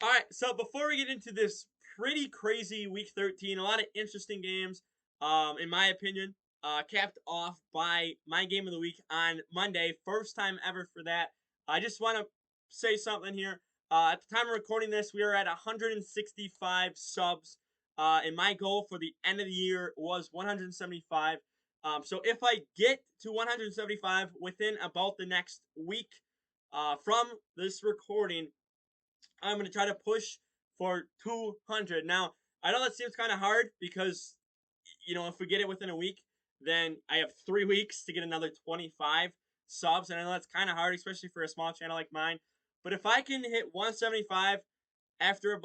All right, so before we get into this pretty crazy week 13, a lot of interesting games, in my opinion, capped off by my game of the week on Monday. First time ever for that. I just want to say something here. At the time of recording this, we are at 165 subs, and my goal for the end of the year was 175. So if I get to 175 within about the next week from this recording, I'm going to try to push for 200. Now, I know that seems kind of hard because, if we get it within a week, then I have 3 weeks to get another 25 subs. And I know that's kind of hard, especially for a small channel like mine. But if I can hit 175 after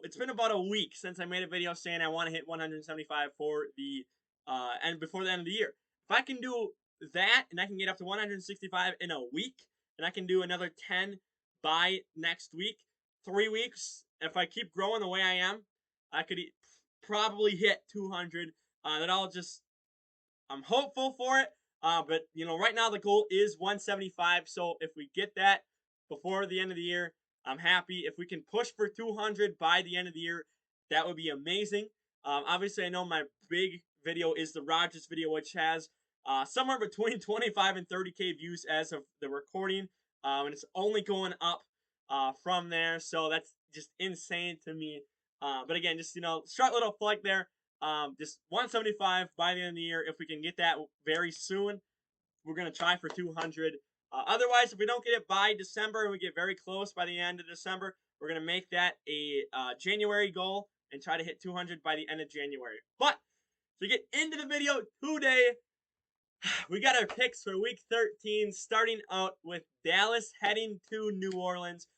it's been about a week since I made a video saying I want to hit 175 for and before the end of the year. If I can do that and I can get up to 165 in a week, and I can do another 10 by next week, 3 weeks. If I keep growing the way I am, I could probably hit 200. I'm hopeful for it. But right now the goal is 175. So if we get that before the end of the year, I'm happy. If we can push for 200 by the end of the year, that would be amazing. Obviously, I know my big video is the Rogers video, which has somewhere between 25 and 30K views as of the recording, and it's only going up from there. So that's just insane to me. But again, just short little flight there. Just 175 by the end of the year. If we can get that very soon, we're gonna try for 200. Otherwise, if we don't get it by December and we get very close by the end of December, we're gonna make that a January goal and try to hit 200 by the end of January. But to get into the video today, we got our picks for Week 13, starting out with Dallas heading to New Orleans.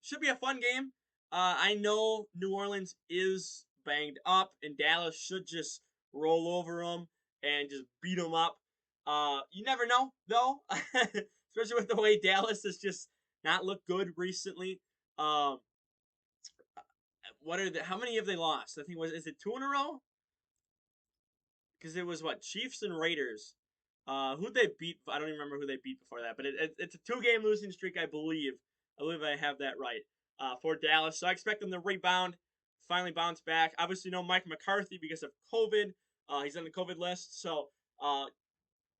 Should be a fun game. I know New Orleans is banged up, and Dallas should just roll over them and just beat them up. You never know, though, especially with the way Dallas has just not looked good recently. Um, how many have they lost? I think is it 2 in a row? Because it was what, Chiefs and Raiders. Who they beat? I don't even remember who they beat before that, but it's a 2 game losing streak, I believe. I believe I have that right. For Dallas, so I expect them to rebound, finally bounce back. Obviously, no Mike McCarthy because of COVID. He's on the COVID list, so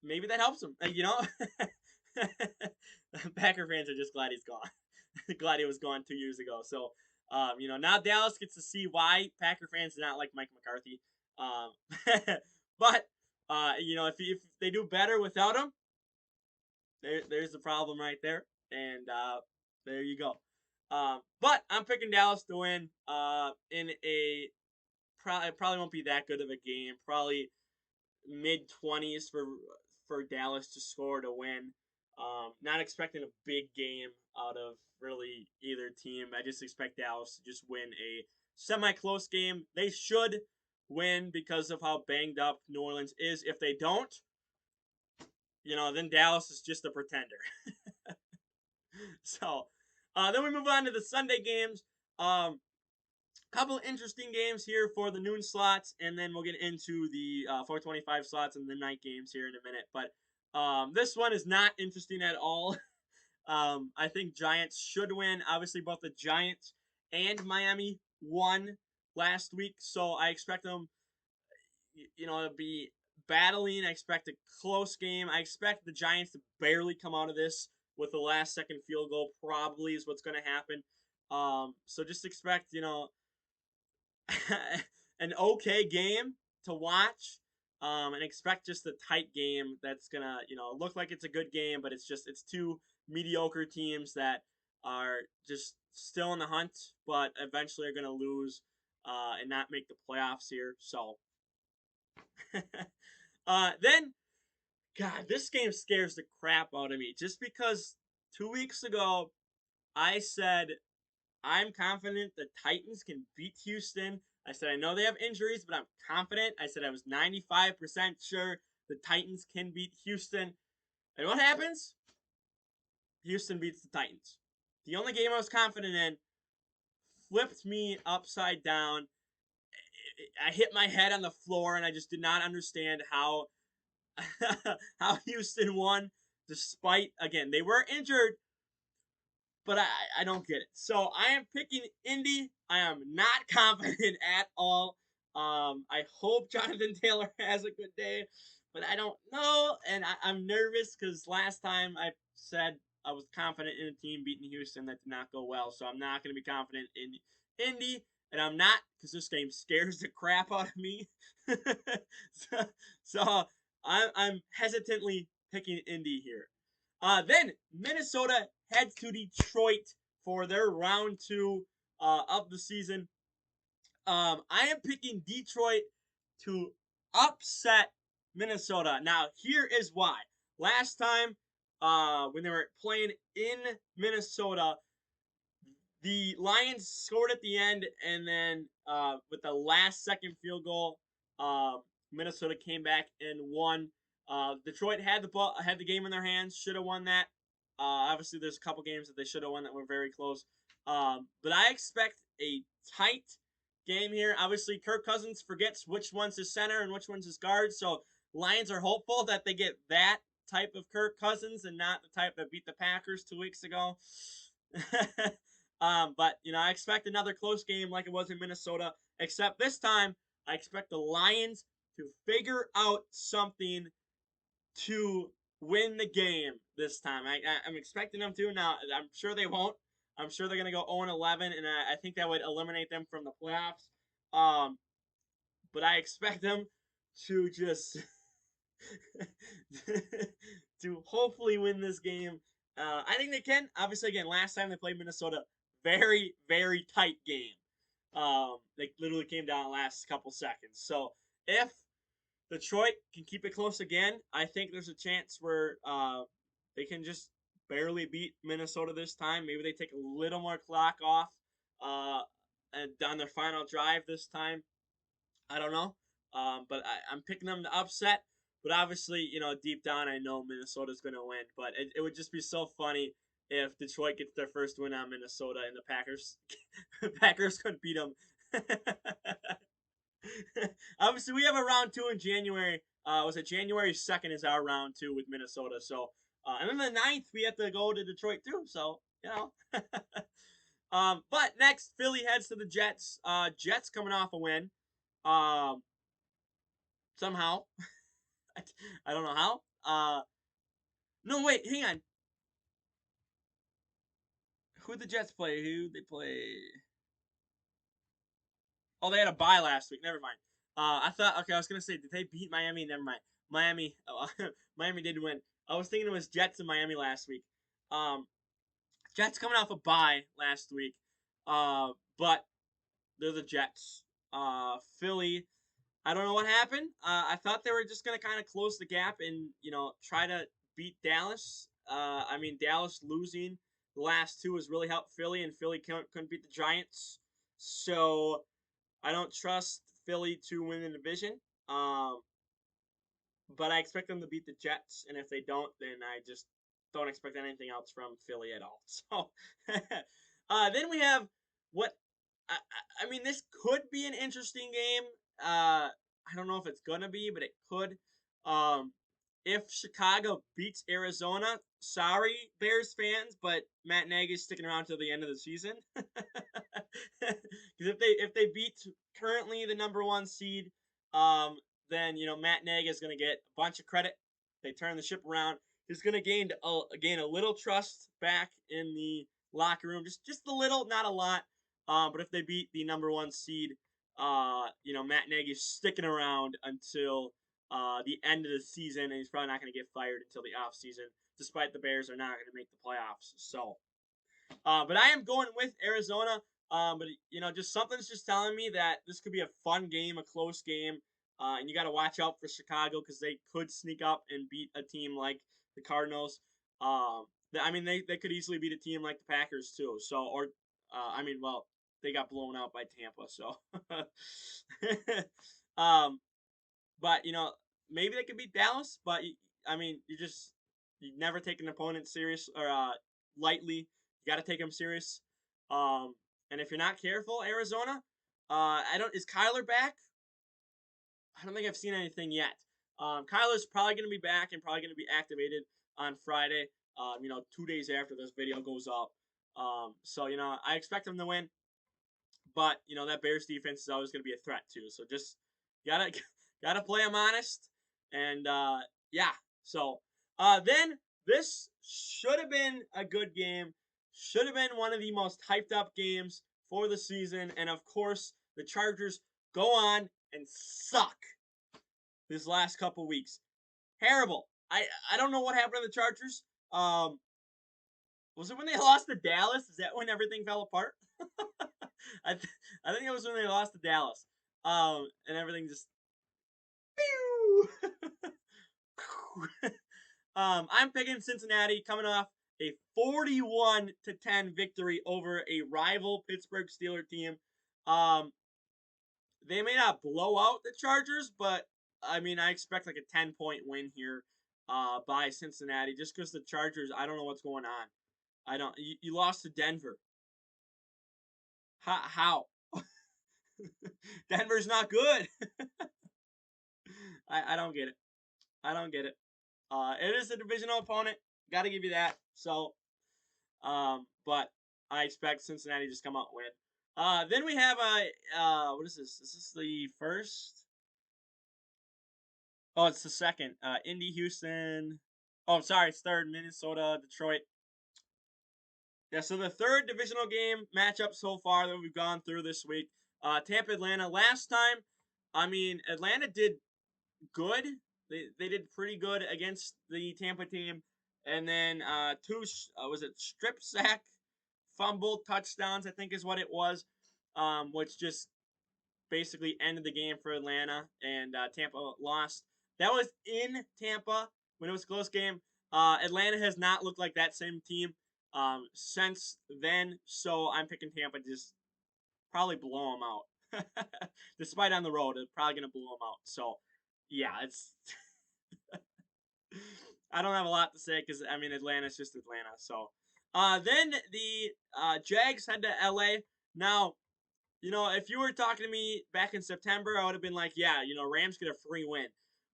maybe that helps him. Packer fans are just glad he's gone. Glad he was gone 2 years ago. So, now Dallas gets to see why Packer fans do not like Mike McCarthy. But if they do better without him, there's the problem right there, and there you go. But I'm picking Dallas to win. In a probably won't be that good of a game. Probably mid 20s for Dallas to score to win. Not expecting a big game out of really either team. I just expect Dallas to just win a semi-close game. They should win because of how banged up New Orleans is. If they don't, then Dallas is just a pretender. So, then we move on to the Sunday games. Couple interesting games here for the noon slots, and then we'll get into the 425 slots and the night games here in a minute. But this one is not interesting at all. I think Giants should win. Obviously, both the Giants and Miami won last week, so I expect them, to be battling. I expect a close game. I expect the Giants to barely come out of this with the last second field goal, probably is what's going to happen. So just expect, an okay game to watch, and expect just a tight game that's gonna look like it's a good game, but it's two mediocre teams that are just still in the hunt, but eventually are gonna lose and not make the playoffs here. So then, God, this game scares the crap out of me just because 2 weeks ago I said I'm confident the Titans can beat Houston. I said I know they have injuries, but I'm confident. I said I was 95% sure the Titans can beat Houston. And what happens? Houston beats the Titans. The only game I was confident in flipped me upside down. I hit my head on the floor, and I just did not understand how how Houston won, despite, again, they were injured, but I don't get it. So I am picking Indy. I am not confident at all. I hope Jonathan Taylor has a good day, but I don't know, and I'm nervous because last time I said I was confident in a team beating Houston. That did not go well, so I'm not going to be confident in Indy, and I'm not because this game scares the crap out of me. so, so I'm hesitantly picking Indy here. Then Minnesota heads to Detroit for their round 2 of the season. I am picking Detroit to upset Minnesota. Now, here is why. Last time, when they were playing in Minnesota, the Lions scored at the end, and then with the last second field goal, Minnesota came back and won. Detroit had the ball, had the game in their hands, should have won that. Obviously, there's a couple games that they should have won that were very close. But I expect a tight game here. Obviously, Kirk Cousins forgets which one's his center and which one's his guard, so Lions are hopeful that they get that type of Kirk Cousins and not the type that beat the Packers 2 weeks ago. But I expect another close game like it was in Minnesota. Except this time, I expect the Lions to figure out something to win the game this time. I'm expecting them to. Now, I'm sure they won't. I'm sure they're going to go 0-11, and I think that would eliminate them from the playoffs. But I expect them to just to hopefully win this game. I think they can. Obviously, again, last time they played Minnesota, very, very tight game. They literally came down the last couple seconds. So if Detroit can keep it close again, I think there's a chance where they can just barely beat Minnesota this time. Maybe they take a little more clock off and on their final drive this time. I don't know. But I'm picking them to upset. But obviously, deep down, I know Minnesota's going to win. But it would just be so funny if Detroit gets their first win on Minnesota and the Packers could beat them. Obviously, we have a round 2 in January. Was it January 2nd is our round 2 with Minnesota. So, and then the 9th, we have to go to Detroit too. So, but next, Philly heads to the Jets. Jets coming off a win. Um, somehow. I don't know how. No, wait, hang on. Who the Jets play? Who they play? Oh, they had a bye last week. Never mind. I thought. Okay, I was gonna say, did they beat Miami? Never mind. Miami. Miami did win. I was thinking it was Jets and Miami last week. Um, Jets coming off a bye last week. But they're the Jets. Philly. I don't know what happened. I thought they were just gonna kind of close the gap and try to beat Dallas. I mean, Dallas losing the last 2 has really helped Philly, and Philly couldn't beat the Giants. So I don't trust Philly to win the division. But I expect them to beat the Jets, and if they don't, then I just don't expect anything else from Philly at all. So then we have what I mean. This could be an interesting game. I don't know if it's gonna be, but it could. If Chicago beats Arizona, sorry Bears fans, but Matt Nagy is sticking around till the end of the season. Because if they beat currently the number 1 seed, then Matt Nagy is going to get a bunch of credit. They turn the ship around. He's going to gain a little trust back in the locker room, just a little, not a lot. But if they beat the number 1 seed, Matt Nagy's sticking around until the end of the season, and he's probably not going to get fired until the off season, despite the Bears are not going to make the playoffs. So, but I am going with Arizona. But just something's just telling me that this could be a fun game, a close game, and you got to watch out for Chicago because they could sneak up and beat a team like the Cardinals. I mean, they could easily beat a team like the Packers too. So, or I mean, well, they got blown out by Tampa. So, but maybe they could beat Dallas. But I mean, you never take an opponent serious or lightly. You got to take them serious. And if you're not careful, Arizona, is Kyler back? I don't think I've seen anything yet. Kyler's probably going to be back and probably going to be activated on Friday. 2 days after this video goes up. So I expect them to win, but that Bears defense is always going to be a threat too. So just gotta gotta play them honest, and yeah. So then this should have been a good game. Should have been one of the most hyped up games for the season, and of course the Chargers go on and suck this last couple weeks. Terrible. I don't know what happened to the Chargers. Was it when they lost to Dallas? Is that when everything fell apart? I th- I think it was when they lost to Dallas. And everything just. I'm picking Cincinnati coming off a 41-10 victory over a rival Pittsburgh Steelers team. They may not blow out the Chargers, but I mean I expect like a 10-point win here by Cincinnati just because the Chargers, I don't know what's going on. I don't. You lost to Denver. How? Denver's not good. I don't get it. I don't get it. It is a divisional opponent. Got to give you that. So, but I expect Cincinnati to just come out and win. Then we have what is this? Is this the first? Oh, it's the second. Indy, Houston. Oh, sorry, it's third. Minnesota, Detroit. Yeah, so the third divisional game matchup so far that we've gone through this week. Tampa, Atlanta. Last time, I mean, Atlanta did good. They did pretty good against the Tampa team, and then two was it strip sack, fumble touchdowns, I think is what it was, which just basically ended the game for Atlanta, and Tampa lost. That was in Tampa when it was a close game. Atlanta has not looked like that same team since then, so I'm picking Tampa to just probably blow them out. Despite on the road, it's probably going to blow them out. So, yeah, it's. I don't have a lot to say because I mean Atlanta's just Atlanta. So, then the Jags head to LA. Now, if you were talking to me back in September, I would have been like, yeah, Rams get a free win.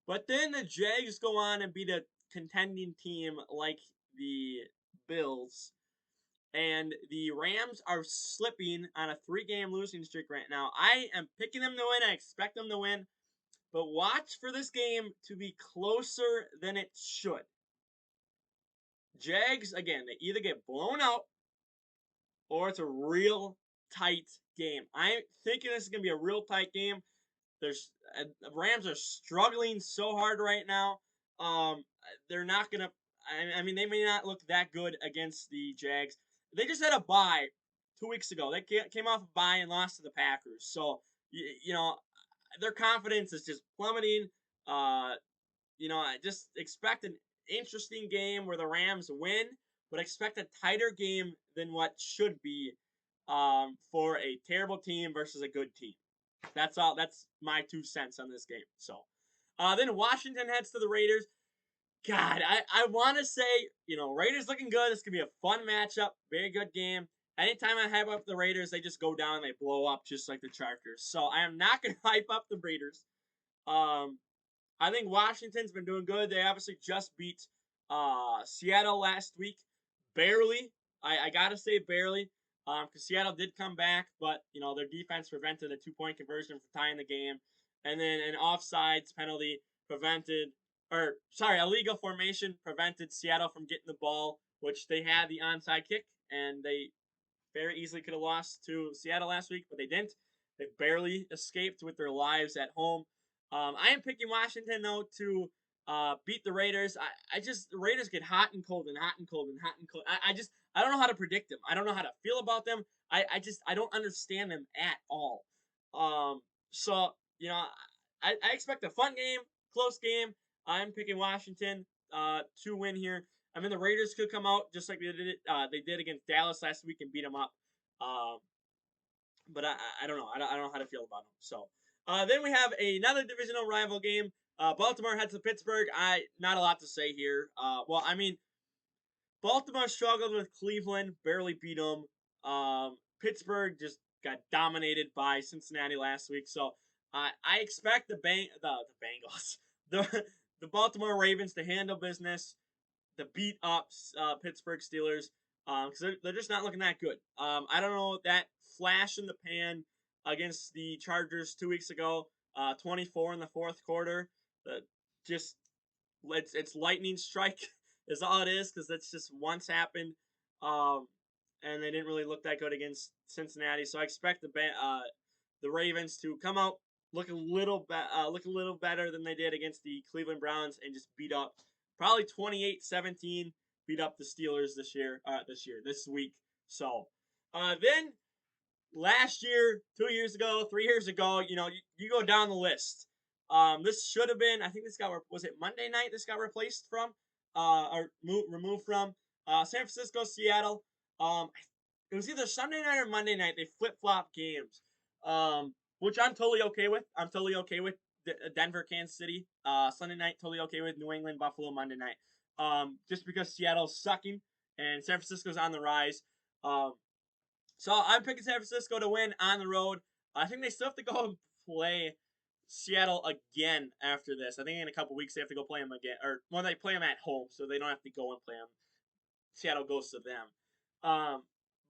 But then the Jags go on and beat a contending team like the Bills. And the Rams are slipping on a 3-game losing streak right now. I am picking them to win. I expect them to win. But watch for this game to be closer than it should. Jags, again, they either get blown out or it's a real tight game. I'm thinking this is going to be a real tight game. There's the Rams are struggling so hard right now. They're not gonna. I mean, they may not look that good against the Jags. They just had a bye 2 weeks ago. They came off a bye and lost to the Packers. So their confidence is just plummeting. I just expect an interesting game where the Rams win, but expect a tighter game than what should be for a terrible team versus a good team. That's all. That's my 2 cents on this game. So, then Washington heads to the Raiders. God, I want to say, Raiders looking good. This could be a fun matchup. Very good game. Anytime I hype up the Raiders, they just go down and they blow up just like the Chargers. So I am not going to hype up the Raiders. I think Washington's been doing good. They obviously just beat Seattle last week. Barely. I got to say barely. Because Seattle did come back, but, their defense prevented a 2-point conversion for tying the game. And then an offsides penalty illegal formation prevented Seattle from getting the ball, which they had the onside kick, and they very easily could have lost to Seattle last week, but they didn't. They barely escaped with their lives at home. I am picking Washington though to beat the Raiders. The Raiders get hot and cold and hot and cold and hot and cold. I don't know how to predict them. I don't know how to feel about them. I don't understand them at all. So I expect a fun game, close game. I'm picking Washington to win here. I mean the Raiders could come out just like they did against Dallas last week and beat them up. Um, but I don't know. I don't know how to feel about them. So then we have another divisional rival game. Baltimore heads to Pittsburgh. Not a lot to say here. Well, I mean, Baltimore struggled with Cleveland, barely beat them. Pittsburgh just got dominated by Cincinnati last week. So I expect the Bengals, the Baltimore Ravens to handle business, to beat up Pittsburgh Steelers. because they're just not looking that good. I don't know, that flash in the pan against the Chargers 2 weeks ago, 24 in the fourth quarter. Just it's lightning strike is all it is, because that's just once happened, and they didn't really look that good against Cincinnati. So I expect the Ravens to come out look a little better than they did against the Cleveland Browns, and just beat up probably 28-17, beat up the Steelers this week. So then last year, 2 years ago, 3 years ago, you go down the list. This should have been, I think this got, was it Monday night this got replaced from, removed from, San Francisco, Seattle. It was either Sunday night or Monday night. They flip-flop games, which I'm totally okay with. I'm totally okay with Denver, Kansas City. Sunday night, totally okay with New England, Buffalo, Monday night. Just because Seattle's sucking and San Francisco's on the rise. So I'm picking San Francisco to win on the road. I think they still have to go and play Seattle again after this. I think in a couple weeks they have to go play them again, or when they play them at home, so they don't have to go and play them. Seattle goes to them.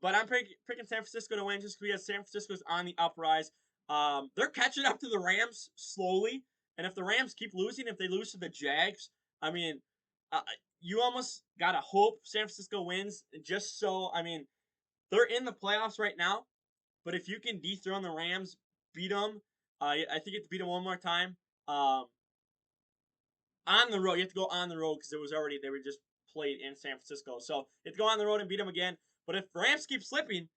But I'm picking San Francisco to win just because San Francisco's on the uprise. They're catching up to the Rams slowly, and if the Rams keep losing, if they lose to the Jags, I mean, you almost gotta hope San Francisco wins, just so, I mean, they're in the playoffs right now, but if you can dethrone the Rams, beat them, I think you have to beat them one more time. On the road, you have to go on the road because they were just played in San Francisco. So you have to go on the road and beat them again. But if Rams keep slipping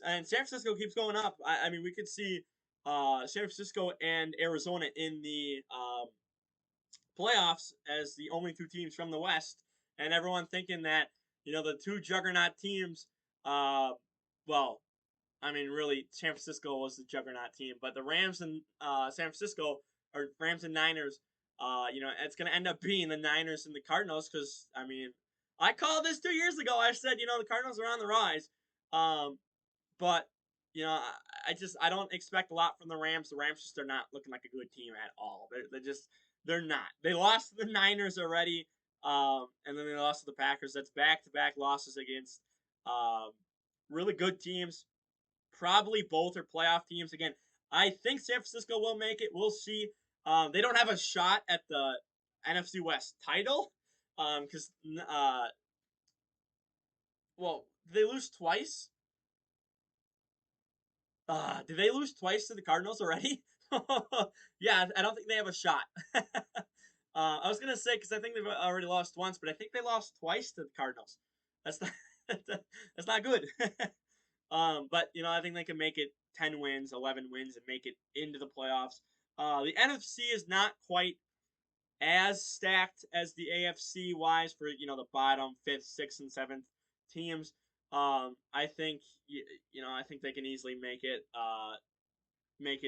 and San Francisco keeps going up, I mean, we could see San Francisco and Arizona in the playoffs as the only two teams from the West, and everyone thinking that the two juggernaut teams. Well, I mean, really, San Francisco was the juggernaut team, but the Rams and San Francisco, or Rams and Niners, it's going to end up being the Niners and the Cardinals, because, I mean, I called this 2 years ago. I said, the Cardinals are on the rise. But, I don't expect a lot from the Rams. The Rams just are not looking like a good team at all. They're not. They lost to the Niners already, and then they lost to the Packers. That's back-to-back losses against really good teams. Probably both are playoff teams. Again, I think San Francisco will make it. We'll see. They don't have a shot at the NFC West title because, did they lose twice? Did they lose twice to the Cardinals already? Yeah, I don't think they have a shot. I was gonna say, because I think they've already lost once, but I think they lost twice to the Cardinals. That's not that's not good. But I think they can make it 10 wins, 11 wins, and make it into the playoffs. The NFC is not quite as stacked as the AFC wise for the bottom 5th, 6th, and 7th teams. I think I think they can easily make it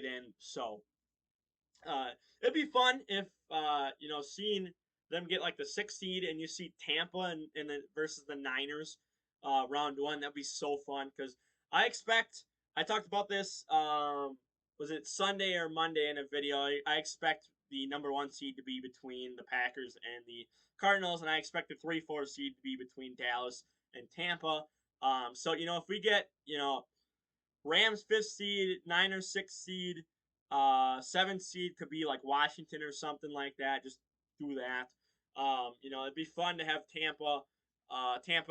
in. So it'd be fun if seeing them get like the 6th seed, and you see Tampa and then versus the Niners round one. That'd be so fun, because I talked about this, was it Sunday or Monday in a video. I expect the number 1 seed to be between the Packers and the Cardinals, and I expect the 3-4 seed to be between Dallas and Tampa. So if we get Rams 5th seed, Niners 6th seed, 7th seed could be like Washington or something like that. Just do that. It'd be fun to have Tampa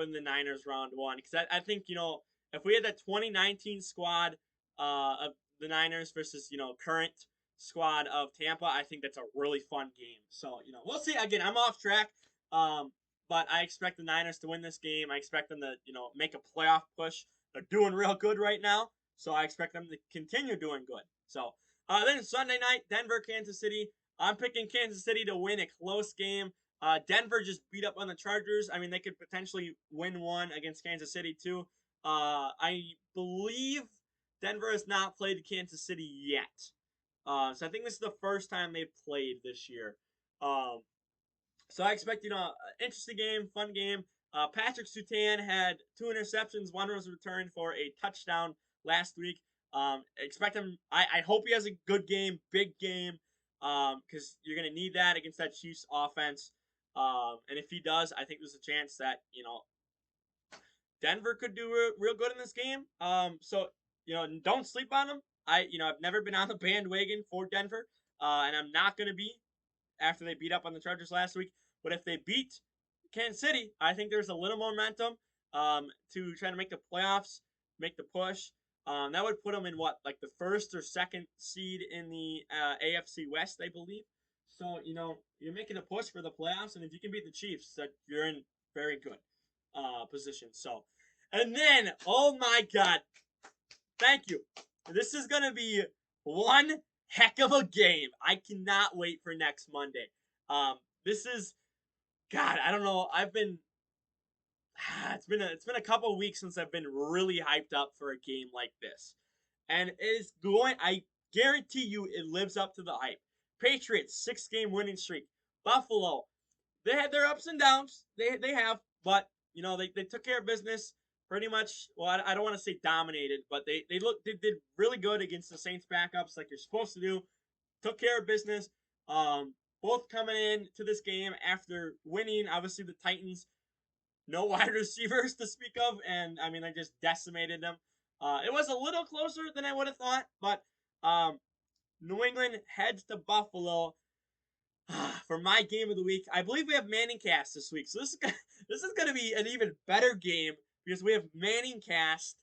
and the Niners round one, because I think if we had that 2019 squad of the Niners versus current squad of Tampa, I think that's a really fun game. So we'll see. Again, I'm off track, but I expect the Niners to win this game. I expect them to make a playoff push. They're doing real good right now, so I expect them to continue doing good. So then Sunday night, Denver, Kansas City. I'm picking Kansas City to win a close game. Denver just beat up on the Chargers. I mean, they could potentially win one against Kansas City too. I believe Denver has not played Kansas City yet. So I think this is the first time they've played this year. So I expect, interesting game, fun game. Patrick Surtain had 2 interceptions. One was returned for a touchdown last week. Expect him. I hope he has a good game, big game, because you're going to need that against that Chiefs offense. And if he does, I think there's a chance that, Denver could do real good in this game. So don't sleep on them. I've never been on the bandwagon for Denver, and I'm not gonna be after they beat up on the Chargers last week. But if they beat Kansas City, I think there's a little momentum to try to make the playoffs, make the push. That would put them in like the first or second seed in the AFC West, I believe. So you're making a push for the playoffs, and if you can beat the Chiefs, that you're in very good position. So, and then oh my God, thank you. This is gonna be one heck of a game. I cannot wait for next Monday. This is God. I don't know. It's been a couple weeks since I've been really hyped up for a game like this, and it is going. I guarantee you, it lives up to the hype. Patriots 6-game winning streak. Buffalo, they had their ups and downs. They have, but they took care of business pretty much. Well, I don't want to say dominated, but they did really good against the Saints backups like you're supposed to do. Took care of business. Both coming in to this game after winning. Obviously, the Titans no wide receivers to speak of, and I mean I just decimated them. It was a little closer than I would have thought, but New England heads to Buffalo for my game of the week. I believe we have Manning Cast this week, so this is going to be an even better game because we have Manning Cast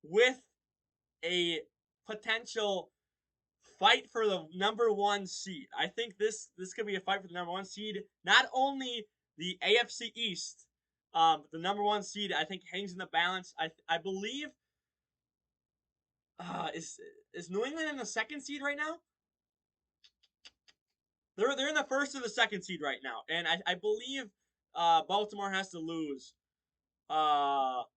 with a potential fight for the number 1 seed. I think this could be a fight for the number 1 seed. Not only the AFC East, the number 1 seed I think hangs in the balance. I believe is New England in the 2nd seed right now? They're in the 1st or the 2nd seed right now, and I believe Baltimore has to lose. I'll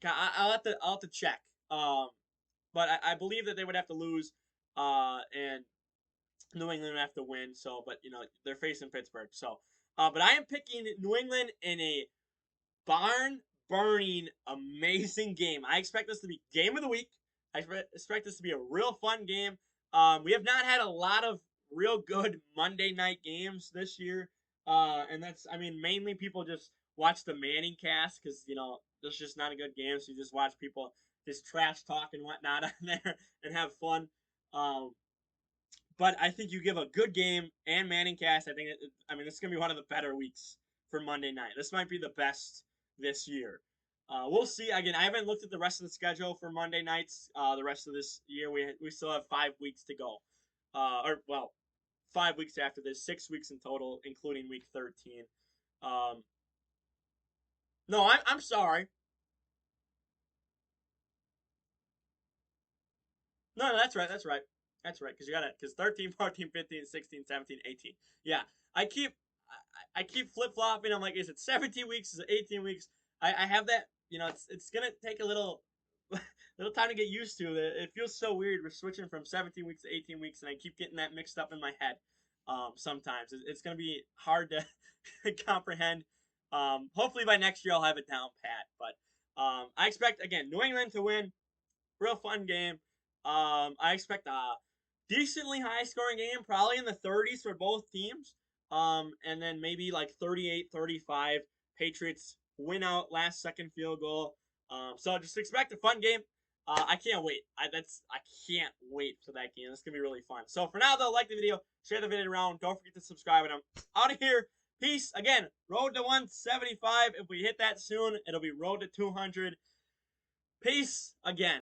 have to check. But I believe that they would have to lose, and New England would have to win. So, but they're facing Pittsburgh. So, but I am picking New England in a barn burning, amazing game. I expect this to be game of the week. I expect this to be a real fun game. We have not had a lot of real good Monday night games this year, and mainly people just watch the Manning Cast because there's just not a good game, so you just watch people just trash talk and whatnot on there and have fun. But I think you give a good game and Manning Cast. I think this is gonna be one of the better weeks for Monday night. This might be the best this year. We'll see. Again, I haven't looked at the rest of the schedule for Monday nights. The rest of this year, we still have 5 weeks to go. 5 weeks after this, 6 weeks in total, including week 13. No, I'm sorry. No, that's right. That's right. That's right. Because you got it. Because 13, 14, 15, 16, 17, 18. Yeah. I keep flip flopping. I'm like, is it 17 weeks? Is it 18 weeks? I have that. It's gonna take a little time to get used to. It feels so weird. We're switching from 17 weeks to 18 weeks, and I keep getting that mixed up in my head. Sometimes it's gonna be hard to comprehend. Hopefully by next year I'll have it down pat. But I expect again New England to win. Real fun game. I expect a decently high scoring game, probably in the 30s for both teams. And then maybe like 38-35. Patriots win out last second field goal. So just expect a fun game. I can't wait. I can't wait for that game. It's gonna be really fun. So for now though, like the video, share the video around. Don't forget to subscribe, and I'm out of here. Peace. Again, road to 175. If we hit that soon, it'll be road to 200. Peace again.